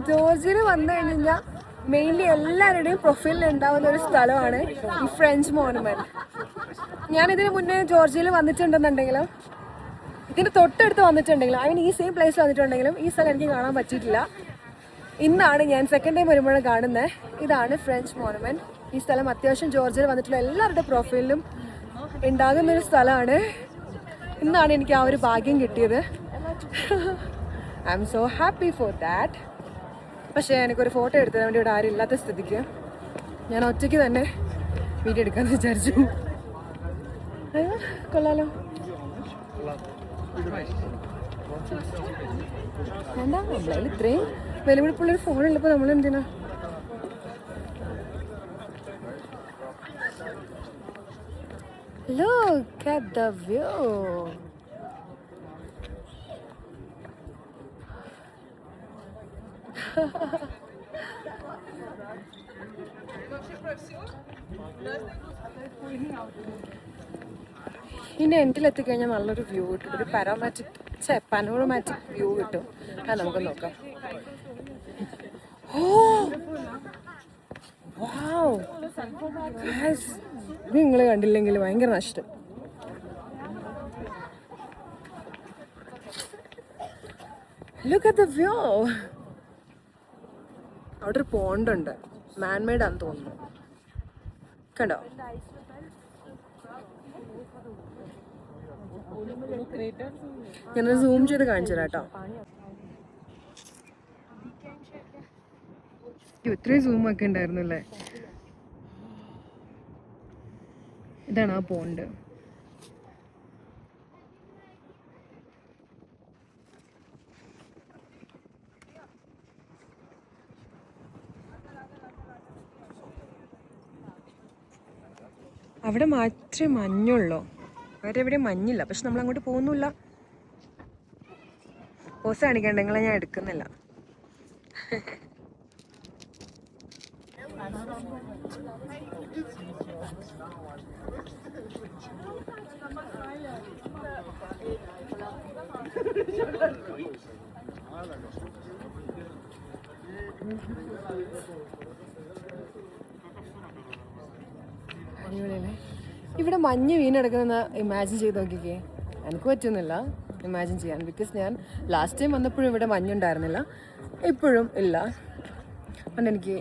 ജോർജിയയിൽ വന്നു കഴിഞ്ഞാൽ മെയിൻലി എല്ലാവരുടെയും പ്രൊഫൈലിൽ ഉണ്ടാവുന്ന ഒരു സ്ഥലമാണ് ഈ ഫ്രഞ്ച് മോണുമെന്റ്. ഞാനിതിന് മുന്നേ ജോർജിയയിൽ വന്നിട്ടുണ്ടെന്നുണ്ടെങ്കിലും ഇതിന് തൊട്ടടുത്ത് വന്നിട്ടുണ്ടെങ്കിലും ഐ മീൻ ഈ സെയിം പ്ലേസ് വന്നിട്ടുണ്ടെങ്കിലും ഈ സ്ഥലം എനിക്ക് കാണാൻ പറ്റിയിട്ടില്ല. ഇന്നാണ് ഞാൻ സെക്കൻഡ് ടൈം വരുമ്പോഴും കാണുന്നത്. ഇതാണ് ഫ്രഞ്ച് മോണുമെന്റ്. ഈ സ്ഥലം അത്യാവശ്യം ജോർജിയയിൽ വന്നിട്ടുള്ള എല്ലാവരുടെ പ്രൊഫൈലിലും ഉണ്ടാകുന്നൊരു സ്ഥലമാണ്. ഇന്നാണ് എനിക്ക് ആ ഒരു ഭാഗ്യം കിട്ടിയത്. I M so happy for that. പക്ഷേ എനിക്കൊരു ഫോട്ടോ എടുത്തതിന് വേണ്ടി ഇവിടെ ആരും ഇല്ലാത്ത സ്ഥിതിക്ക് ഞാൻ ഒറ്റയ്ക്ക് തന്നെ വീഡിയോ എടുക്കാമെന്ന് വിചാരിച്ചു. കൊള്ളാലോ. എന്താ ഇത്രയും വെലുവിളിപ്പുള്ളൊരു ഫോണുള്ളപ്പോൾ നമ്മൾ എന്തിനാ? Look at the view. ഇനി എൻഡിലെത്തിക്കഴിഞ്ഞാൽ നല്ലൊരു വ്യൂ കിട്ടും. ഒരു പനോറമാറ്റിക് വ്യൂ കിട്ടും. അത് നമുക്ക് നോക്കാം. ഓ വാവ്, ഇത് നിങ്ങൾ കണ്ടില്ലെങ്കിൽ ഭയങ്കര നഷ്ടം. Look at the view. അവിടെ ഒരു പോണ്ടുണ്ട്, മാൻമെയ്ഡ് ആണെന്ന് തോന്നുന്നു. കണ്ടോ? ഞാനത് സൂം ചെയ്ത് കാണിച്ചു തരാം കേട്ടോ. ഇത്രയും സൂം ഒക്കെ ഉണ്ടായിരുന്നല്ലേ. ഇതാണ് ആ പോണ്ട്. അവിടെ മാത്രമേ മഞ്ഞുള്ളൂ, വേറെ എവിടെയും മഞ്ഞില്ല. പക്ഷെ നമ്മൾ അങ്ങോട്ട് പോകുന്നില്ല. പോസ് കാണിക്കണ്ട, നിങ്ങളെ ഞാൻ എടുക്കുന്നില്ല. അടിപൊളിയല്ലേ? ഇവിടെ മഞ്ഞ് വീണെടുക്കുന്ന ഇമാജിൻ ചെയ്ത് നോക്കിക്കേ. എനിക്ക് പറ്റുന്നില്ല ഇമാജിൻ ചെയ്യാൻ. ബിക്കോസ് ഞാൻ ലാസ്റ്റ് ടൈം വന്നപ്പോഴും ഇവിടെ മഞ്ഞുണ്ടായിരുന്നില്ല, ഇപ്പോഴും ഇല്ല. അതുകൊണ്ട് എനിക്ക്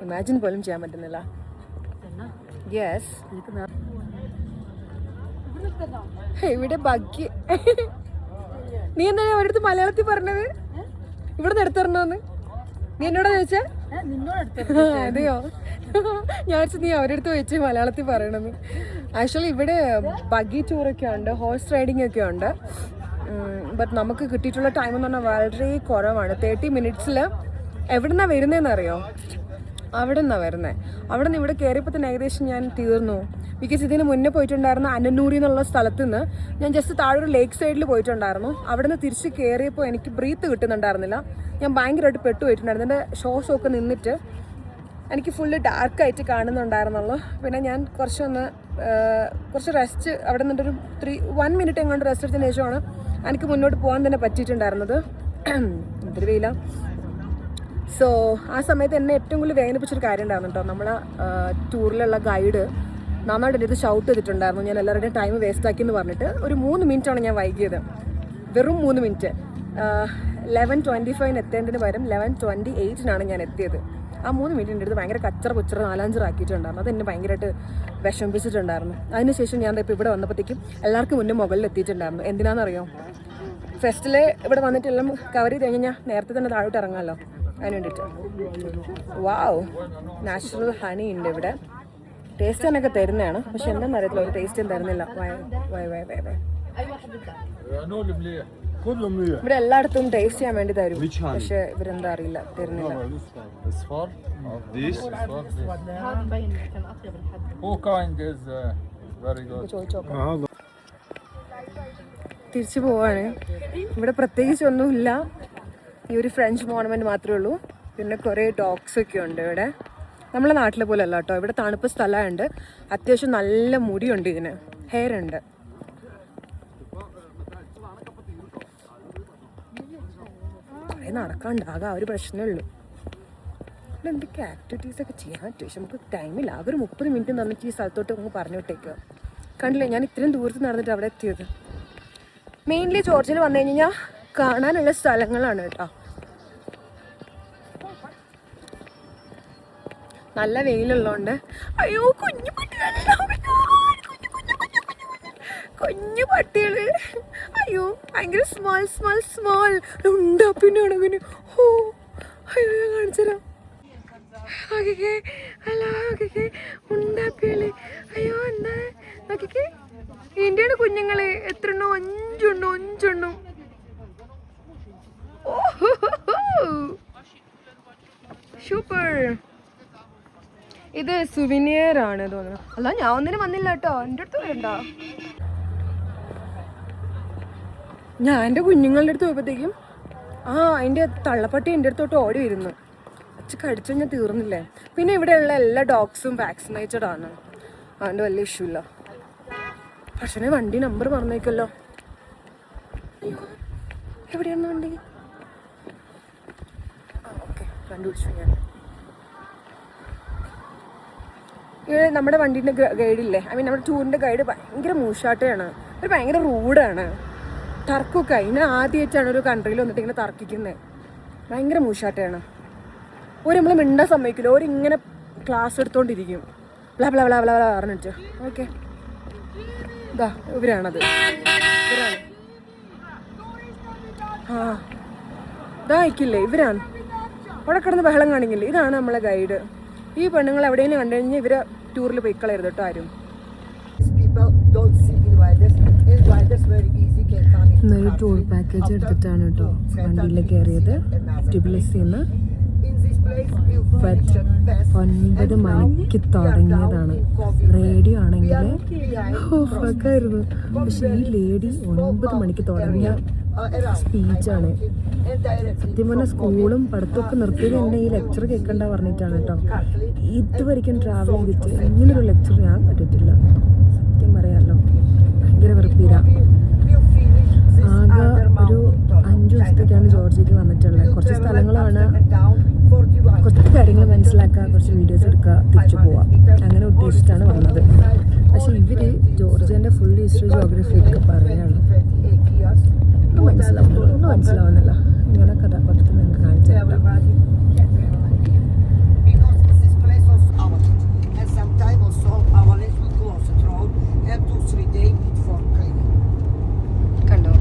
ഇമാജിൻ പോലും ചെയ്യാൻ പറ്റുന്നില്ല. യെസ്, ഇവിടെ ബഗ്ഗി. നീ എന്താ അവരടുത്ത് മലയാളത്തിൽ പറഞ്ഞത്? ഇവിടെ നിന്ന് എടുത്തിറണോന്ന് നീ എന്നോടാ ചോദിച്ചേ? അതെയോ? ഞാൻ നീ അവരടുത്ത് വെച്ച് മലയാളത്തിൽ പറയണമെന്ന്. ആക്ച്വലി ഇവിടെ ബഗ്ഗി ടൂറൊക്കെ ഉണ്ട്, ഹോഴ്സ് റൈഡിങ് ഒക്കെ ഉണ്ട്. ബട്ട് നമുക്ക് കിട്ടിയിട്ടുള്ള ടൈം എന്ന് പറഞ്ഞാൽ വളരെ കുറവാണ്. 30 മിനിറ്റ്സിൽ എവിടെ നിന്നാണ് വരുന്നതെന്ന് അറിയോ? അവിടെ നിന്നാണ് വരുന്നത്. അവിടെ നിന്ന് ഇവിടെ കയറിയപ്പോൾ തന്നെ ഏകദേശം ഞാൻ തീർന്നു. ബിക്കോസ് ഇതിന് മുന്നേ പോയിട്ടുണ്ടായിരുന്ന അനന്നൂരി എന്നുള്ള സ്ഥലത്ത് നിന്ന് ഞാൻ ജസ്റ്റ് താഴെ ഒരു ലേക്ക് സൈഡിൽ പോയിട്ടുണ്ടായിരുന്നു. അവിടെ നിന്ന് തിരിച്ച് കയറിയപ്പോൾ എനിക്ക് ബ്രീത്ത് കിട്ടുന്നുണ്ടായിരുന്നില്ല. ഞാൻ ഭയങ്കരമായിട്ട് പെട്ടുപോയിട്ടുണ്ടായിരുന്നു. എൻ്റെ ഷോസൊക്കെ നിന്നിട്ട് എനിക്ക് ഫുള്ള് ഡാർക്കായിട്ട് കാണുന്നുണ്ടായിരുന്നുള്ളൂ. പിന്നെ ഞാൻ കുറച്ച് റെസ്റ്റ് അവിടെ നിന്നിട്ടൊരു 1 മിനിറ്റ് എങ്ങോട്ട് റെസ്റ്റ് എടുത്തതിന് ശേഷമാണ് എനിക്ക് മുന്നോട്ട് പോകാൻ തന്നെ പറ്റിയിട്ടുണ്ടായിരുന്നത്. എന്തൊരു വെയില. സോ ആ സമയത്ത് എന്നെ ഏറ്റവും കൂടുതൽ വേദനിപ്പിച്ചൊരു കാര്യം ഉണ്ടായിരുന്നു കേട്ടോ. നമ്മളെ ടൂറിലുള്ള ഗൈഡ് നന്നായിട്ട് എൻ്റെ ഇത് ഷൗട്ട് ചെയ്തിട്ടുണ്ടായിരുന്നു. ഞാൻ എല്ലാവരുടെയും ടൈം വേസ്റ്റ് ആക്കി എന്ന് പറഞ്ഞിട്ട്. ഒരു 3 മിനിറ്റാണ് ഞാൻ വൈകിയത്, വെറും 3 മിനിറ്റ്. 11:25 എത്തേണ്ടതിന് പകരം 11:28 ഞാൻ എത്തിയത്. ആ 3 മിനിറ്റിൻ്റെ അടുത്ത് ഭയങ്കര കച്ചറ 4-5 ആക്കിയിട്ടുണ്ടായിരുന്നു. അത് എന്നെ ഭയങ്കരമായിട്ട് വിഷമിപ്പിച്ചിട്ടുണ്ടായിരുന്നു. അതിനുശേഷം ഞാൻ ഇപ്പോൾ ഇവിടെ വന്നപ്പോഴത്തേക്കും എല്ലാവർക്കും മുന്നേ മുകളിൽ എത്തിയിട്ടുണ്ടായിരുന്നു. എന്തിനാണെന്നറിയോ? ഫെസ്റ്റിൽ ഇവിടെ വന്നിട്ടെല്ലാം കവർ ചെയ്ത് കഴിഞ്ഞാൽ നേരത്തെ തന്നെ താഴോട്ട് ഇറങ്ങാമല്ലോ, അതിന് വേണ്ടിയിട്ട്. വാവ്, നാച്ചുറൽ ഹണി ഉണ്ട് ഇവിടെ. ടേസ്റ്റ് തന്നെയൊക്കെ തരുന്നതാണ്, പക്ഷെ എന്താണെന്ന് അറിയത്തില്ല, ഒരു ടേസ്റ്റും തരുന്നില്ല. ഇവിടെ എല്ലായിടത്തും ടേസ്റ്റ് ചെയ്യാൻ വേണ്ടി തരും, പക്ഷെ ഇവരെന്താ അറിയില്ല, തരുന്നില്ല. തിരിച്ചു പോവാണ്. ഇവിടെ പ്രത്യേകിച്ച് ഒന്നുമില്ല, ഈ ഒരു ഫ്രഞ്ച് മോണമെന്റ് മാത്രമേ ഉള്ളൂ. പിന്നെ കുറേ ഡോഗ്സ് ഒക്കെ ഉണ്ട് ഇവിടെ. നമ്മളെ നാട്ടിലെ പോലെ അല്ല കേട്ടോ, ഇവിടെ തണുപ്പ് സ്ഥലമുണ്ട്. അത്യാവശ്യം നല്ല മുടിയുണ്ട്, ഇതിന് ഹെയർ ഉണ്ട്. നടക്കാണ്ടാകാം ആ ഒരു പ്രശ്നമേ ഉള്ളൂ. ഇവിടെ എന്തൊക്കെ ആക്ടിവിറ്റീസൊക്കെ ചെയ്യാൻ പറ്റും. പക്ഷെ നമുക്ക് ടൈമില്ല. ആകെ ഒരു 30 മിനിറ്റ് തന്നിട്ട് ഈ സ്ഥലത്തോട്ട് അങ്ങ് പറഞ്ഞു വിട്ടേക്കുക. കണ്ടില്ലേ, ഞാൻ ഇത്രയും ദൂരത്ത് നടന്നിട്ട് അവിടെ എത്തിയത്. മെയിൻലി ജോർജിയയിൽ വന്നു കഴിഞ്ഞാൽ കാണാനുള്ള സ്ഥലങ്ങളാണ് കേട്ടോ. നല്ല വെയിലുള്ളതുകൊണ്ട്. അയ്യോ കുഞ്ഞു പട്ടികൾ, അയ്യോ ഭയങ്കര സ്മാൾ ഉണ്ടാപ്പിനാണ് അങ്ങനെ. ഓ അയ്യോ ഞാൻ കാണിച്ചുതരാം. ഉണ്ടാപ്പികള്, അയ്യോ എന്താ നോക്കിക്കേ, ഇന്ത്യയുടെ കുഞ്ഞുങ്ങള് എത്രണ്ണോ, 5 എണ്ണം. സൂപ്പർ. ഇത് സുവിനിയർ ആണ് തോന്നുന്നു. അല്ല ഞാൻ ഒന്നിനും വന്നില്ല കേട്ടോ, എൻ്റെ അടുത്ത് വരണ്ട. ഞാൻ എൻ്റെ കുഞ്ഞുങ്ങളുടെ അടുത്ത് പോയപ്പോഴത്തേക്കും അതിൻ്റെ തള്ളപ്പട്ടി എൻ്റെ അടുത്തോട്ട് ഓടി വരുന്നു. കടിച്ചു കഴിഞ്ഞാൽ തീർന്നില്ലേ. പിന്നെ ഇവിടെയുള്ള എല്ലാ ഡോഗ്സും വാക്സിനേറ്റഡ് ആണ്, അതുകൊണ്ട് വലിയ ഇഷ്യൂ ഇല്ല. പക്ഷേ വണ്ടി നമ്പർ പറഞ്ഞേക്കല്ലോ. അയ്യോ എവിടെയാണ് വണ്ടി? ഓക്കെ കണ്ടുപിടിച്ചു ഞാൻ. നമ്മുടെ വണ്ടീൻ്റെ ഗൈഡില്ലേ, നമ്മുടെ ടൂറിൻ്റെ ഗൈഡ് ഭയങ്കര മൂശാട്ടയാണ്. ഒരു ഭയങ്കര റൂഡാണ്. തർക്കമൊക്കെ അതിന് ആദ്യമായിട്ടാണ് ഒരു കൺട്രിയിൽ വന്നിട്ട് ഇങ്ങനെ തർക്കിക്കുന്നത്. ഭയങ്കര മൂശാട്ടയാണ്. നമ്മൾ മിണ്ടാൻ സമ്മതിക്കില്ല. ഇങ്ങനെ ക്ലാസ് എടുത്തോണ്ടിരിക്കും, blah blah blah blah blah പറഞ്ഞിട്ട്. ഓക്കെ ഇതാ ഇവരാണത്, ഇവരാണ്. ഇതാ അയക്കില്ലേ, ഇവരാണ് അവിടെ കിടന്ന് ബഹളം കാണിക്കില്ലേ. ഇതാണ് നമ്മളെ ഗൈഡ്. ഈ പെണ്ണുങ്ങൾ എവിടെയെങ്കിലും കണ്ടു കഴിഞ്ഞാൽ ഇവരെ ടൂറിൽ പോയി കളയരുത് കേട്ടോ ആരും. ഇന്നൊരു ടൂർ പാക്കേജ് എടുത്തിട്ടാണ് കേട്ടോ വണ്ടിയിൽ കയറിയത്. ടിബിലിസിന്ന് 9 മണിക്ക് തുടങ്ങിയതാണ്. റേഡിയോ ആണെങ്കിൽ ഓഫാക്കായിരുന്നു. പക്ഷെ ഈ ലേഡി 9 മണിക്ക് തുടങ്ങിയ സ്പീച്ചാണ്. സത്യം പറഞ്ഞാൽ സ്കൂളും പഠിത്തമൊക്കെ നിർത്തിയത് തന്നെ ഈ ലെക്ചർ കേൾക്കണ്ട പറഞ്ഞിട്ടാണ് കേട്ടോ. ഇതുവരെയ്ക്കും ട്രാവൽ ചെയ്തിട്ട് ഇങ്ങനൊരു ലെക്ചർ ഞാൻ പറ്റത്തില്ല. സത്യം പറയാമല്ലോ, ഭയങ്കര വെറുപ്പീര. ആകെ ഒരു 5 ദിവസത്തേക്കാണ് ജോർജിയക്ക് വന്നിട്ടുള്ളത്. കുറച്ച് സ്ഥലങ്ങളാണ്, കുറച്ച് കാര്യങ്ങൾ മനസ്സിലാക്കുക, കുറച്ച് വീഡിയോസ് എടുക്കുക, തിരിച്ചു പോവുക, അങ്ങനെ ഉദ്ദേശിച്ചിട്ടാണ് വന്നത്. പക്ഷെ ഇവര് ജോർജിയൻ്റെ ഫുൾ ഹിസ്റ്ററി ജോഗ്രഫി ഒക്കെ പറയുകയാണ്. ഒന്നും മനസ്സിലാവുന്നില്ല. ഇങ്ങനെ കഥാപാത്രത്തിൽ നിങ്ങൾക്ക് കാണിച്ചു തരാം. കണ്ടോ,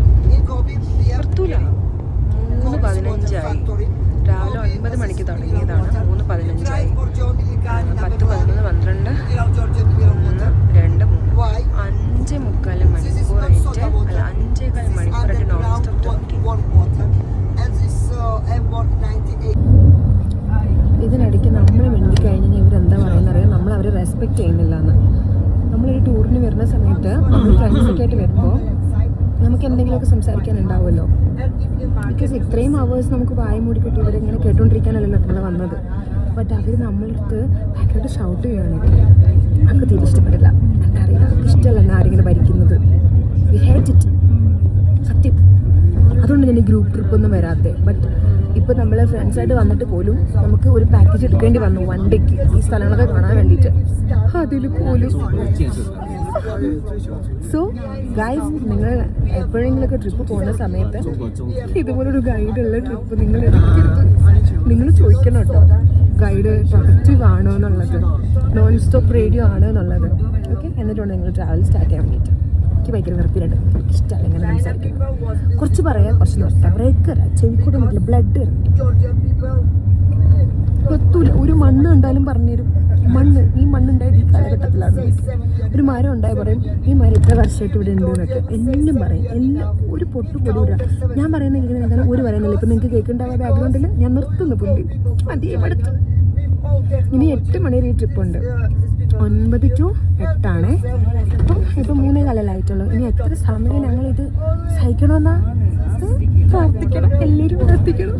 3:15 രാവിലെ 9 മണിക്ക് തുടങ്ങിയതാണ്. 3:15 10, 11, 12, 1, 2, 3, 5.25 മണിക്കൂറായിട്ട്, അല്ല 5.25 മണിക്കൂറായിട്ട് നോൺ സ്റ്റോപ്പ് ടോക്കിംഗ്. ഇതിനിടയ്ക്ക് നമ്മൾ വേണ്ടി കഴിഞ്ഞാൽ ഇവരെന്താ പറയുന്നറിയാം, നമ്മൾ അവരെ റെസ്പെക്റ്റ് ചെയ്യുന്നില്ല എന്ന്. നമ്മളൊരു ടൂറിന് വരുന്ന സമയത്ത് നമ്മൾ ഫ്രണ്ട്സൊക്കെ ആയിട്ട് വരുമ്പോൾ നമുക്ക് എന്തെങ്കിലുമൊക്കെ സംസാരിക്കാനുണ്ടാവുമല്ലോ. ബിക്കോസ് ഇത്രയും അവേഴ്സ് നമുക്ക് വായ മൂടി കിട്ടി ഇവരിങ്ങനെ കേട്ടോണ്ടിരിക്കാനല്ലല്ലോ നമ്മൾ വന്നത്. ബട്ട് അവർ നമ്മളടുത്ത് ഭയങ്കരമായിട്ട് ഷൗട്ട് ചെയ്യുകയാണ്. നമുക്ക് തീരെ ഇഷ്ടപ്പെടില്ല. എന്താ അറിയില്ല, നമുക്ക് ഇഷ്ടമല്ല ആരെങ്കിലും ഭരിക്കുന്നത്. വി ഹേറ്റ് ഇറ്റ്, സത്യം. അതുകൊണ്ട് ഞാൻ ഈ ഗ്രൂപ്പ് ട്രിപ്പൊന്നും വരാത്തത്. ബട്ട് ഇപ്പോൾ നമ്മൾ ഫ്രണ്ട്സായിട്ട് വന്നിട്ട് പോലും നമുക്ക് ഒരു പാക്കേജ് എടുക്കേണ്ടി വന്നു 1 ഡേക്ക് ഈ സ്ഥലങ്ങളൊക്കെ കാണാൻ വേണ്ടിയിട്ട്. അതിൽ പോലും സോ ഗൈസ്, നിങ്ങൾ എപ്പോഴെങ്കിലുമൊക്കെ ട്രിപ്പ് പോകുന്ന സമയത്ത് ഇതുപോലൊരു ഗൈഡുള്ള ട്രിപ്പ് നിങ്ങൾ എടുക്കരുത്. നിങ്ങൾ ചോദിക്കണം കേട്ടോ, ഗൈഡ് പ്രൊഡക്റ്റീവ് ആണോ എന്നുള്ളത്, നോൺ സ്റ്റോപ്പ് റേഡിയോ ആണോ എന്നുള്ളത്. ഓക്കെ, എന്നിട്ടുണ്ട് നിങ്ങൾ ട്രാവൽ സ്റ്റാർട്ട് ചെയ്യാൻ വേണ്ടിയിട്ട്. എനിക്ക് ഭയങ്കര വെറുപ്പിലുണ്ട്, ഇഷ്ടമല്ല ഇങ്ങനെ സംസാരിക്കുന്നത്. കുറച്ച് പറയാം, കുറച്ച് നിർത്താം. ബ്രേക്കർ ചെവിക്കൂടെ മറ്റില്ല, ബ്ലഡ് എത്തൂല. ഒരു മണ്ണ് ഉണ്ടായാലും പറഞ്ഞുതരും. ഈ മണ്ണുണ്ടായത് ഈ കാലഘട്ടത്തിലാണ്. ഒരു മരം ഉണ്ടായി പറയും, ഈ മരം ഇത്ര വർഷമായിട്ട് ഇവിടെ ഉണ്ട് എന്നൊക്കെ എന്നും പറയും. എല്ലാം ഒരു പൊട്ട് പൊടിവിടുക. ഞാൻ പറയുന്ന ഇങ്ങനെ എന്താണ് ഒരു പറയുന്നില്ല. ഇപ്പം നിങ്ങൾക്ക് കേൾക്കുന്നുണ്ടാവുക ബാക്ക്ഗ്രൗണ്ടിൽ. ഞാൻ നിർത്തുന്നു പുള്ളി അതേ അടുത്ത്. ഇനി 8 മണി വരെ ഈ ട്രിപ്പുണ്ട്. 9 to 8 ഇപ്പം 3:15 ഇനി എത്ര സമയം ഞങ്ങളിത് സഹിക്കണമെന്നാ? പ്രാർത്ഥിക്കണം, എല്ലാവരും പ്രാർത്ഥിക്കണം.